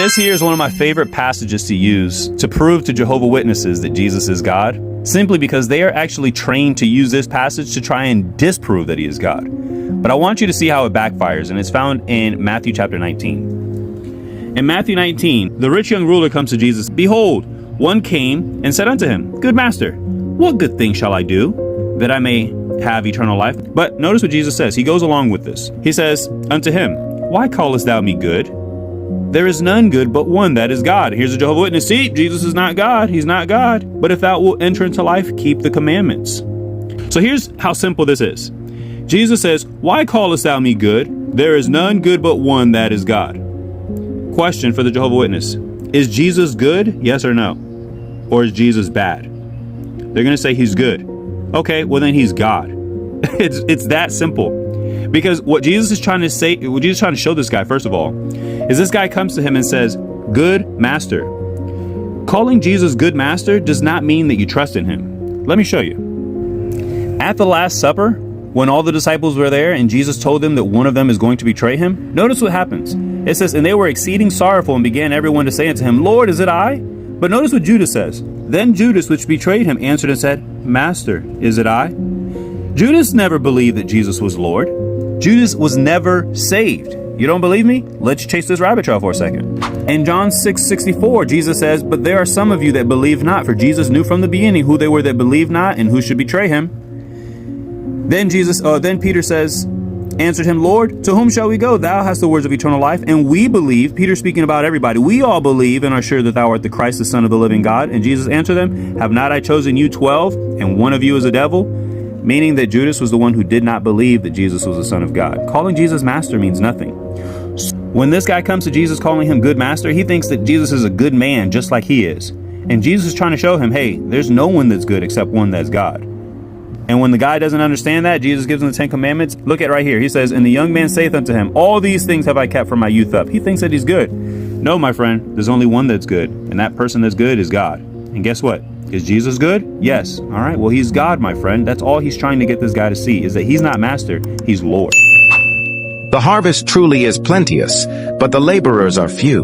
This here is one of my favorite passages to use to prove to Jehovah Witnesses that Jesus is God, simply because they are actually trained to use this passage to try and disprove that he is God. But I want you to see how it backfires, and it's found in Matthew chapter 19. In Matthew 19, the rich young ruler comes to Jesus. Behold, one came and said unto him, Good master, what good thing shall I do that I may have eternal life? But notice what Jesus says. He goes along with this. He says unto him, Why callest thou me good? There is none good but one, that is God. Here's a Jehovah Witness. See, Jesus is not God. He's not God. But if thou wilt enter into life, keep the commandments. So here's how simple this is. Jesus says, Why callest thou me good? There is none good but one, that is God. Question for the Jehovah Witness. Is Jesus good? Yes or no? Or is Jesus bad? They're going to say he's good. Okay, well then he's God. It's that simple. Because what Jesus is trying to say, what Jesus is trying to show this guy, first of all, is this guy comes to him and says, Good master. Calling Jesus good master does not mean that you trust in him. Let me show you. At the Last Supper, when all the disciples were there and Jesus told them that one of them is going to betray him, notice what happens. It says, And they were exceeding sorrowful, and began everyone to say unto him, Lord, is it I? But notice what Judas says. Then Judas, which betrayed him, answered and said, Master, is it I? Judas never believed that Jesus was Lord. Judas was never saved. You don't believe me? Let's chase this rabbit trail for a second. In John 6:64, Jesus says, But there are some of you that believe not, for Jesus knew from the beginning who they were that believed not and who should betray him. Then Peter says, answered him, Lord, to whom shall we go? Thou hast the words of eternal life, and we believe. Peter speaking about everybody. We all believe and are sure that thou art the Christ, the Son of the living God. And Jesus answered them, Have not I chosen you 12, and one of you is a devil? Meaning that Judas was the one who did not believe that Jesus was the Son of God. Calling Jesus master means nothing. When this guy comes to Jesus calling him good master, he thinks that Jesus is a good man just like he is. And Jesus is trying to show him, hey, there's no one that's good except one that's God. And when the guy doesn't understand that, Jesus gives him the 10 commandments. Look at right here. He says, And the young man saith unto him, All these things have I kept from my youth up. He thinks that he's good. No, my friend, there's only one that's good. And that person that's good is God. And guess what? Is Jesus good? Yes. All right. Well, he's God, my friend. That's all he's trying to get this guy to see, is that he's not master. He's Lord. The harvest truly is plenteous, but the laborers are few.